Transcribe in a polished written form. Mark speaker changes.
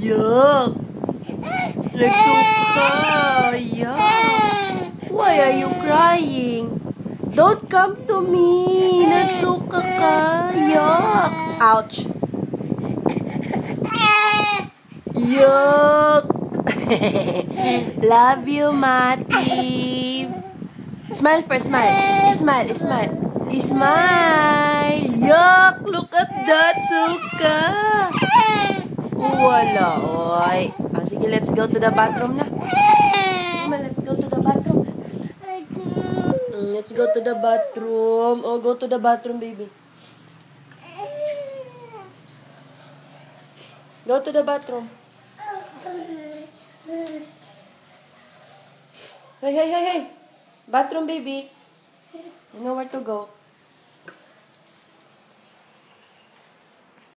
Speaker 1: Yuck! Nagsuka! Yuck! Why are you crying? Don't come to me! Nagsuka ka! Yuck! Ouch! Yuck! Love you, Mati! Smile first, smile. Smile, smile. Smile! Yuck! Look at that, suka! Wala, oy. Sige, let's go to the bathroom na. Let's go to the bathroom. Let's go to the bathroom. Oh, go to the bathroom, baby. Go to the bathroom. Hey, hey, hey, hey. Bathroom, baby. You know where to go.